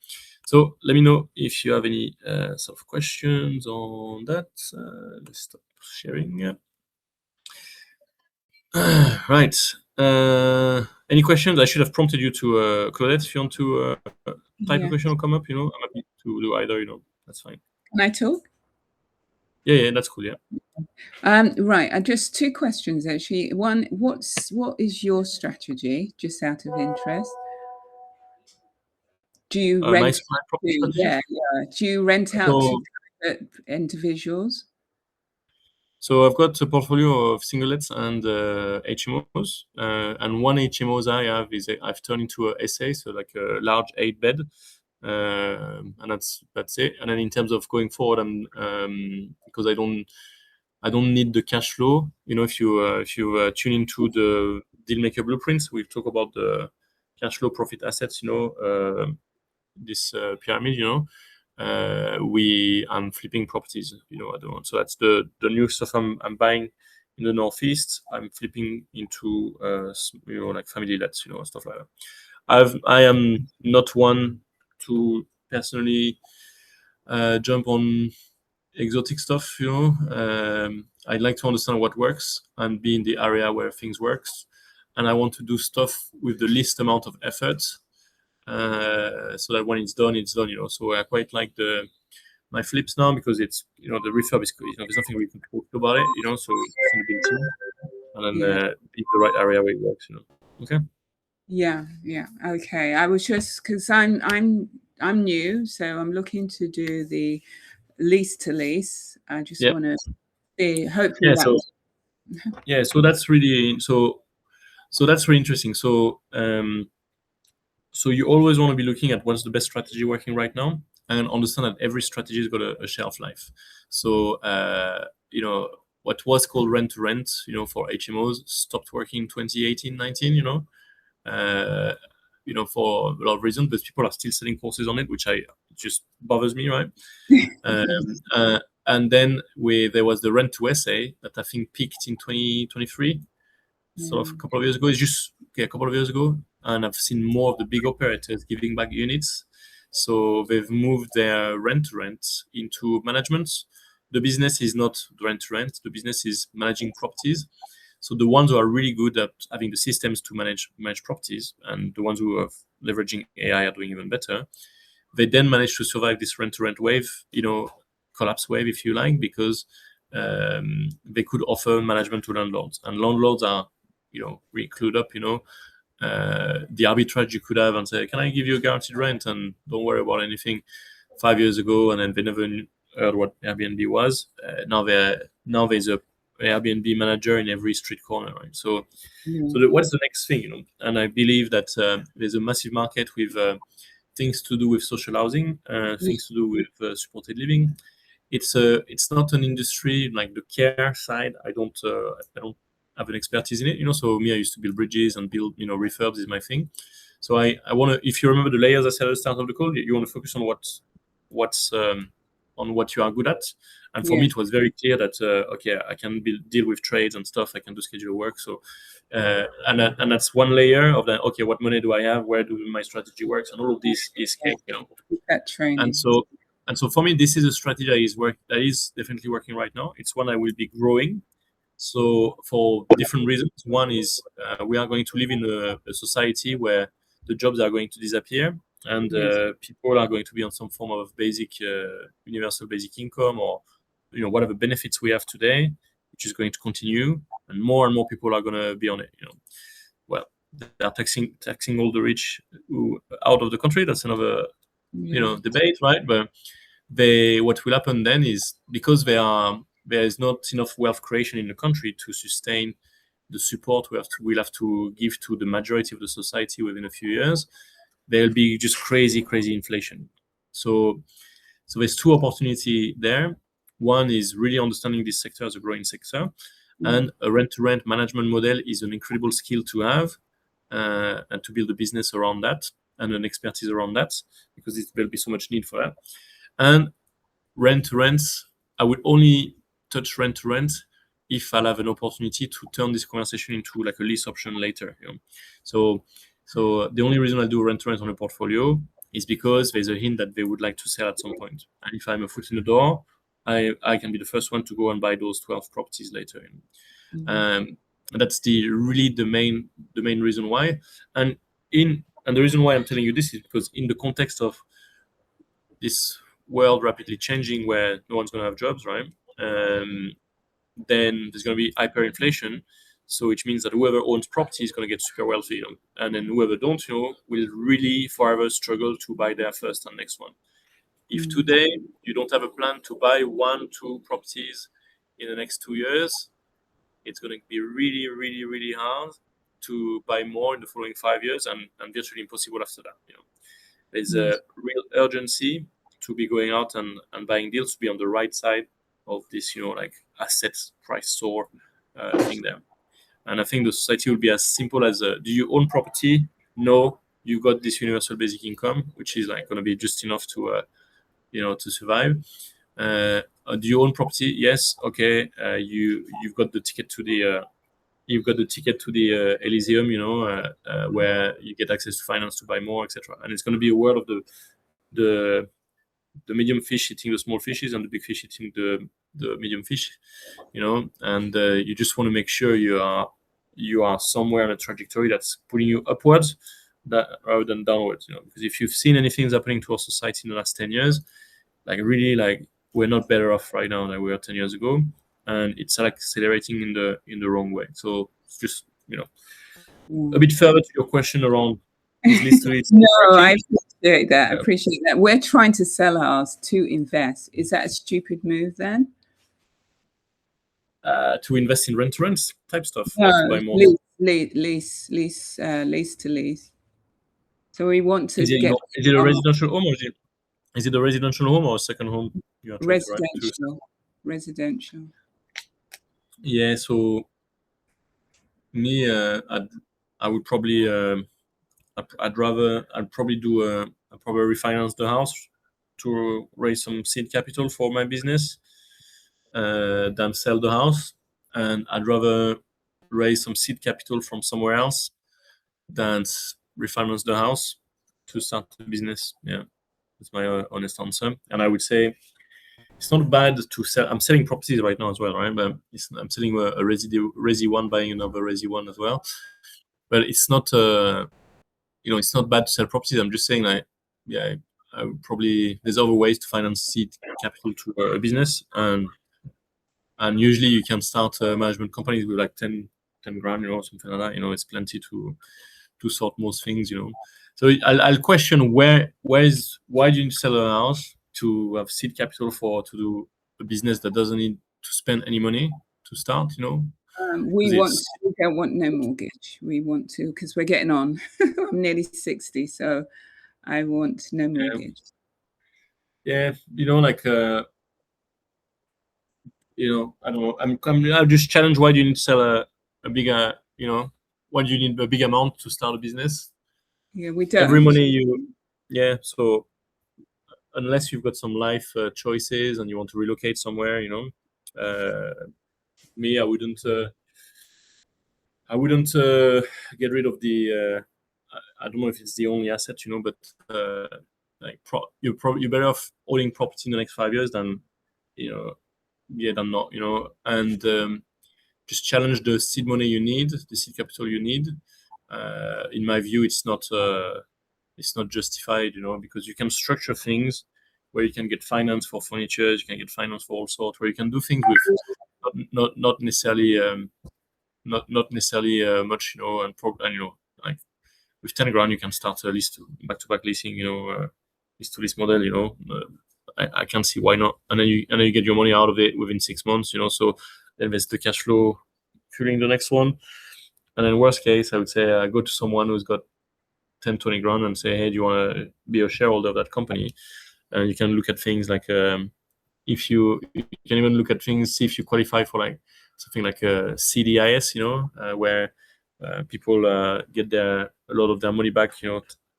So let me know if you have any sort of questions on that. Let's stop sharing. Right. Any questions? I should have prompted you to Claudette, if you want to type a question or come up. I'm happy to do either. That's fine. Can I talk? Yeah, that's cool. Yeah. Right. Just two questions actually. One, what is your strategy, just out of interest? Do you rent? My property strategy? Yeah. Do you rent out to private individuals? So I've got a portfolio of singlets and HMOs, and one HMOs I have is I've turned into a SA, so like a large 8-bed, and that's it. And then in terms of going forward, because I don't need the cash flow. If you tune into the Dealmaker blueprints, we talk about the cash flow profit assets. This pyramid. I'm flipping properties, at the moment. So that's the new stuff I'm buying in the Northeast. I'm flipping into like family lets, stuff like that. I am not one to personally jump on exotic stuff. I'd like to understand what works and be in the area where things works, and I want to do stuff with the least amount of effort. So that when it's done, So I quite like my flips now because it's the refurb is there's nothing we can talk about it, So it's in the big team, and then in the right area where it works, Okay. Yeah. Okay. I was just because I'm new, so I'm looking to do the lease to lease. I just want to see. Hopefully, So that's really that's really interesting. So you always want to be looking at what's the best strategy working right now, and understand that every strategy has got a shelf life. So what was called rent to rent, for HMOs stopped working in 2018, 19. For a lot of reasons, but people are still selling courses on it, which just bothers me, right? And then there was the rent to SA that I think peaked in 2023, sort of a couple of years ago. It's just a couple of years ago, and I've seen more of the big operators giving back units. So they've moved their rent to rent into management. The business is not rent to rent. The business is managing properties. So the ones who are really good at having the systems to manage properties, and the ones who are leveraging AI are doing even better. They then manage to survive this rent-to-rent wave, collapse wave, if you like, because they could offer management to landlords, and landlords are, really clued up. The arbitrage you could have and say, "Can I give you a guaranteed rent and don't worry about anything?" 5 years ago, and then they never heard what Airbnb was. Now there's a Airbnb manager in every street corner, right? So what's the next thing, And I believe that there's a massive market with things to do with social housing, things to do with supported living. It's not an industry like the care side. I don't have an expertise in it, So me, I used to build bridges and build, refurbs is my thing. So I want to. If you remember the layers I said at the start of the call, you want to focus on what's on what you are good at. And for me, it was very clear that okay, I can deal with trades and stuff. I can do schedule work. So and that's one layer of that. Okay, what money do I have? Where do my strategy works? And all of this is cake, That training. And so for me, this is a strategy that is definitely working right now. It's one I will be growing. So for different reasons. One is we are going to live in a society where the jobs are going to disappear, and people are going to be on some form of basic universal basic income, or whatever benefits we have today, which is going to continue, and more people are going to be on it. Well, they are taxing all the rich out of the country. That's another debate, right? But what will happen then is, because there is not enough wealth creation in the country to sustain the support we'll have to give to the majority of the society within a few years, there'll be just crazy inflation. So there's two opportunity there. One is really understanding this sector as a growing sector, and a rent-to-rent management model is an incredible skill to have, and to build a business around that and an expertise around that, because there'll be so much need for that. And rent-to-rent, I would only touch rent-to-rent if I'll have an opportunity to turn this conversation into like a lease option later. So the only reason I do rent-to-rent on a portfolio is because there's a hint that they would like to sell at some point. And if I'm a foot in the door, I can be the first one to go and buy those 12 properties later. And that's really the main reason why. And the reason why I'm telling you this is because in the context of this world rapidly changing, where no one's going to have jobs, right? Then there's going to be hyperinflation, so which means that whoever owns property is going to get super wealthy, and then whoever don't, will really forever struggle to buy their first and next one. If today you don't have a plan to buy 1-2 properties in the next 2 years, it's going to be really hard to buy more in the following 5 years, and virtually impossible after that. There's a real urgency to be going out and buying deals, to be on the right side of this, like assets price soar thing there. And I think the society will be as simple as, do you own property? No. You got this universal basic income, which is like going to be just enough to survive. Do you own property? Yes. Okay. You've got the ticket to the Elysium, where you get access to finance to buy more, etc. And it's going to be a world of the medium fish eating the small fishes, and the big fish eating the medium fish, and you just want to make sure you are somewhere on a trajectory that's pulling you upwards, rather than downwards. Because if you've seen anything that's happening to our society in the last 10 years, we're not better off right now than we were 10 years ago, and it's accelerating in the wrong way. So it's just a bit further to your question around no, I appreciate that. I appreciate that. We're trying to sell ours to invest. Is that a stupid move then? To invest in rent-to-rent type stuff, no, or to buy more? Lease to lease. So we want to Is it a residential home, or is it a residential home or a second home you are trying to residential. Yeah. So me, I would probably I'd probably refinance the house to raise some seed capital for my business, than sell the house. And I'd rather raise some seed capital from somewhere else than refinance the house to start the business. Yeah, that's my honest answer. And I would say it's not bad to sell. I'm selling properties right now as well, right? But I'm selling a resi one, buying another resi one as well. But it's not it's not bad to sell properties. I'm just saying, I would probably, there's other ways to finance seed capital to a business, and usually you can start management companies with like 10 grand, something like that. It's plenty to sort most things, So I'll question why do you need to sell a house to have seed capital to do a business that doesn't need to spend any money to start, we don't want no mortgage. We want to, because we're getting on. I'm nearly 60, so I want no mortgage. Yeah, I don't know. I'll just challenge, why do you need to sell a bigger, why do you need a big amount to start a business? Yeah, we don't. Every money so unless you've got some life choices and you want to relocate somewhere, me, I wouldn't get rid of the. I don't know if it's the only asset, but you're better off owning property in the next 5 years than than not, and just challenge the seed money you need, the seed capital you need. In my view, it's not justified, because you can structure things where you can get finance for furniture, you can get finance for all sorts, where you can do things with not necessarily much, and like with 10 grand you can start a lease back-to-back leasing, lease to lease model, I can't see why not. And then you get your money out of it within 6 months, so then there's the cash flow fueling the next one. And then worst case, I would say go to someone who's got 10, 20 grand and say, hey, do you want to be a shareholder of that company? And you can look at things like if you can even look at things, see if you qualify for like something like a CDIS, where people get a lot of their money back,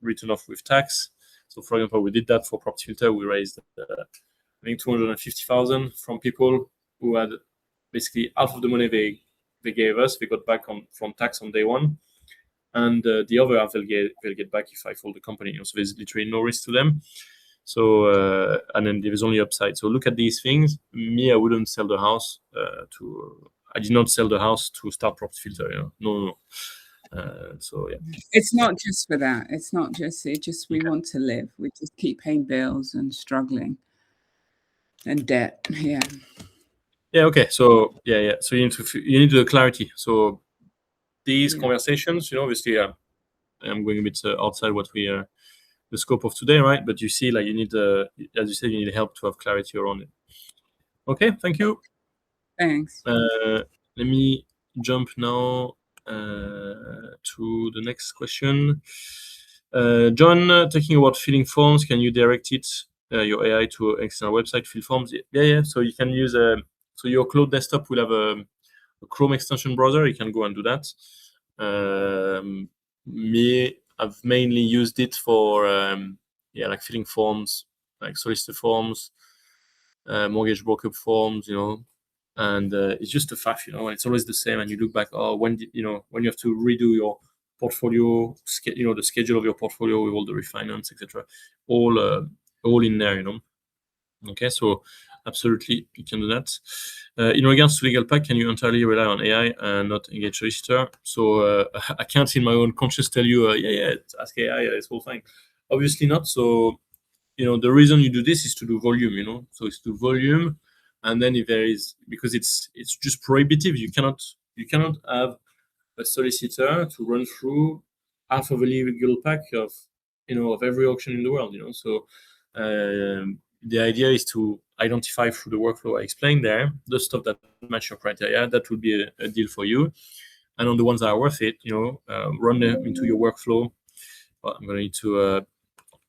written off with tax. So for example, we did that for Property Filter. We raised I think 250,000 from people who had basically half of the money they gave us, they got back from tax on day one, and the other half they'll get back if I fold the company. So there's literally no risk to them. So and then there's only upside. So look at these things. Me, I wouldn't sell the house I did not sell the house to start Property Filter. No. So yeah, It's not just for that. It's not just. We want to live. We just keep paying bills and struggling and debt. Yeah. Yeah. Okay. So yeah. So you need the clarity. So these Yeah. conversations, obviously, I'm going a bit outside what we the scope of today, right? But you see, like you need, as you said, you need help to have clarity around it. Okay. Thank you. Thanks. Let me jump now to the next question. John, talking about filling forms, can you direct your AI to external website fill forms? Yeah. So you can use so your Cloud desktop will have a Chrome extension browser. You can go and do that. I've mainly used it for like filling forms, like solicitor forms, mortgage broker forms, and it's just a faff, it's always the same. And you look back, when you have to redo your portfolio, the schedule of your portfolio with all the refinance, etc., all in there, Okay, so absolutely you can do that. In regards to legal pack, can you entirely rely on AI and not engage solicitor? So I can't in my own conscience tell you, ask AI, it's all fine. Obviously not. So the reason you do this is to do volume, so it's to volume. And then if there is, because it's just prohibitive, you cannot have a solicitor to run through half of a legal pack of every auction in the world. So the idea is to identify through the workflow I explained there the stuff that match your criteria. That would be a deal for you. And on the ones that are worth it, run them into your workflow. Well, I'm going to need to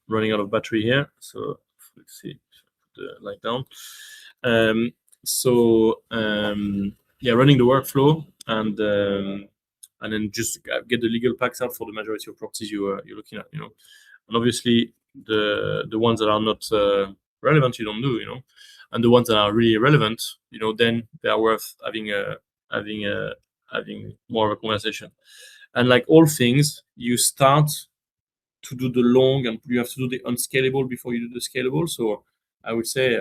running out of battery here, so let's see, put the light down. Running the workflow and then just get the legal packs out for the majority of properties you're looking at, and obviously the ones that are not relevant you don't do, and the ones that are really relevant, then they are worth having more of a conversation. And like all things, you start to do the long and you have to do the unscalable before you do the scalable. So I would say,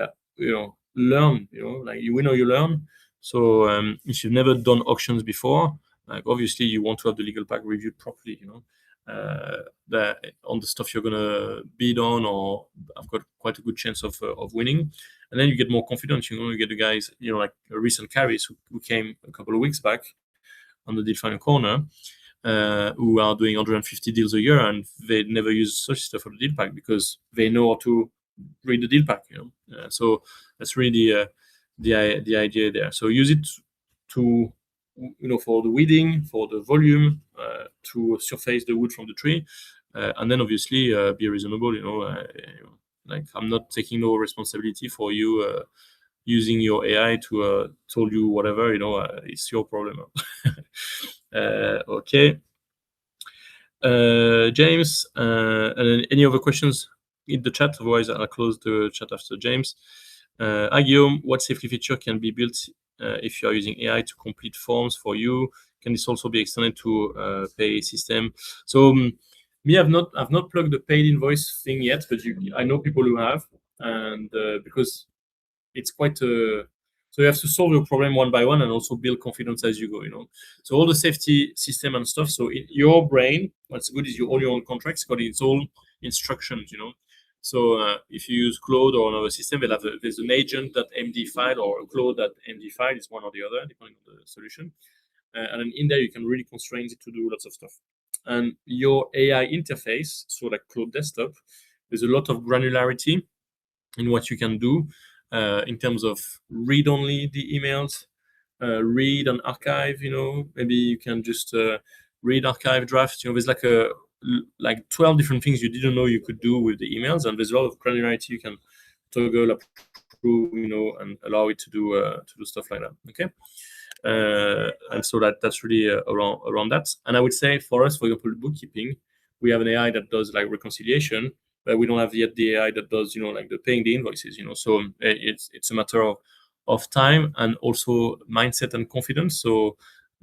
learn, like you win or you learn. So if you've never done auctions before, like obviously you want to have the legal pack reviewed properly, on the stuff you're gonna bid on, or I've got quite a good chance of winning. And then you get more confidence, you get the guys, like a recent carries who came a couple of weeks back on the Deal Finder Corner, who are doing 150 deals a year, and they never use such stuff for the deal pack because they know how to read the deal pack. So that's really the idea there. So use it to for the weeding, for the volume, to surface the wood from the tree, and then obviously be reasonable. Like I'm not taking no responsibility for you using your AI to tell you whatever. It's your problem. Okay. James, and any other questions in the chat? Otherwise, I'll close the chat after James. Hi, Guillaume. What safety feature can be built if you are using AI to complete forms for you? Can this also be extended to pay system? So me, I've not plugged the paid invoice thing yet, but I know people who have, and because it's quite so you have to solve your problem one by one and also build confidence as you go, So all the safety system and stuff. So in your brain, what's good is you own your own contracts, got its own instructions, So if you use Claude or another system, there's an agent.md file or a Claude.md file. It's one or the other, depending on the solution. And then in there, you can really constrain it to do lots of stuff. And your AI interface, so like Claude Desktop, there's a lot of granularity in what you can do in terms of read only the emails, read and archive. Maybe you can just read archive drafts. There's like 12 different things you didn't know you could do with the emails, and there's a lot of granularity you can toggle approve, and allow it to do stuff like that. Okay. And so that's really around that. And I would say for us, for example, bookkeeping, we have an AI that does like reconciliation, but we don't have yet the AI that does like the paying the invoices. So it's a matter of time and also mindset and confidence. So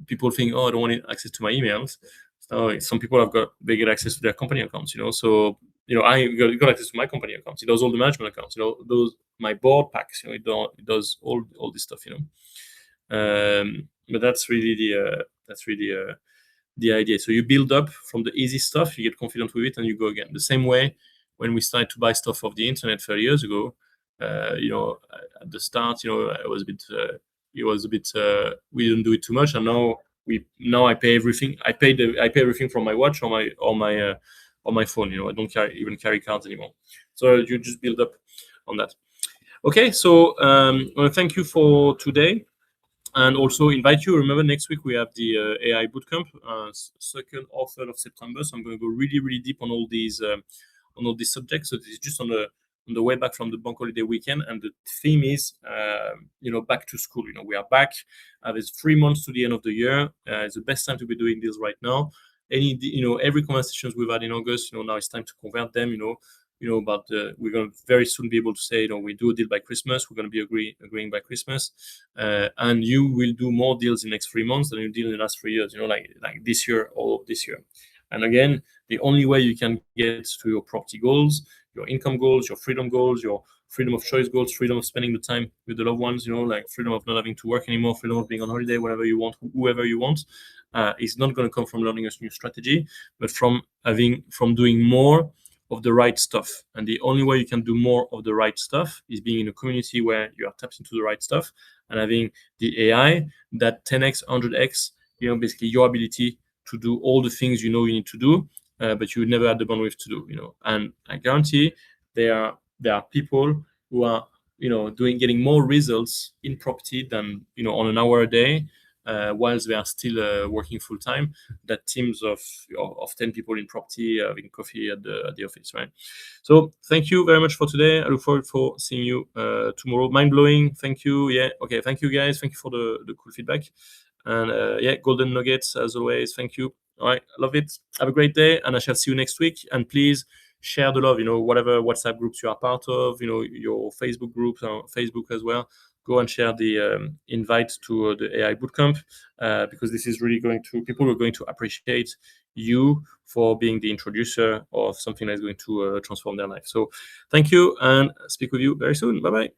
people think, oh, I don't want access to my emails. So some people they get access to their company accounts. So I got access to my company accounts. It does all the management accounts. Those my board packs. It does all this stuff. But that's really the idea. So you build up from the easy stuff, you get confident with it, and you go again. The same way when we started to buy stuff off the internet 30 years ago, at the start, it was a bit, we didn't do it too much, and now I pay everything. I pay everything from my watch or my phone. I don't even carry cards anymore. So you just build up on that. Okay, so I want to thank you for today. And also invite you. Remember, next week we have the AI Bootcamp, 2nd or 3rd of September. So I'm going to go really, really deep on all these subjects. So this is just on the way back from the bank holiday weekend, and the theme is back to school. We are back. There's 3 months to the end of the year. It's the best time to be doing this right now. Every conversations we've had in August, now it's time to convert them. But we're going to very soon be able to say, we do a deal by Christmas. We're going to be agreeing by Christmas, and you will do more deals in the next 3 months than you did in the last 3 years. Like this year or this year. And again, the only way you can get to your property goals, your income goals, your freedom goals, your freedom of choice goals, freedom of spending the time with the loved ones, like freedom of not having to work anymore, freedom of being on holiday, whatever you want, whoever you want, is not going to come from learning a new strategy, but from doing more of the right stuff. And the only way you can do more of the right stuff is being in a community where you are tapped into the right stuff and having the AI that 10x, 100x, basically your ability to do all the things you need to do, but you never had the bandwidth to do. And I guarantee there are people who are getting more results in property than on an hour a day, whilst they are still working full time, that teams of 10 people in property having coffee at the office, right? So thank you very much for today. I look forward for seeing you tomorrow. Mind blowing. Thank you. Yeah. Okay. Thank you guys. Thank you for the cool feedback. And golden nuggets as always. Thank you. All right. Love it. Have a great day, and I shall see you next week. And please share the love. Whatever WhatsApp groups you are part of. Your Facebook groups or Facebook as well. Go and share the invite to the AI Bootcamp, because this is really people are going to appreciate you for being the introducer of something that is going to transform their life. So thank you, and speak with you very soon. Bye-bye.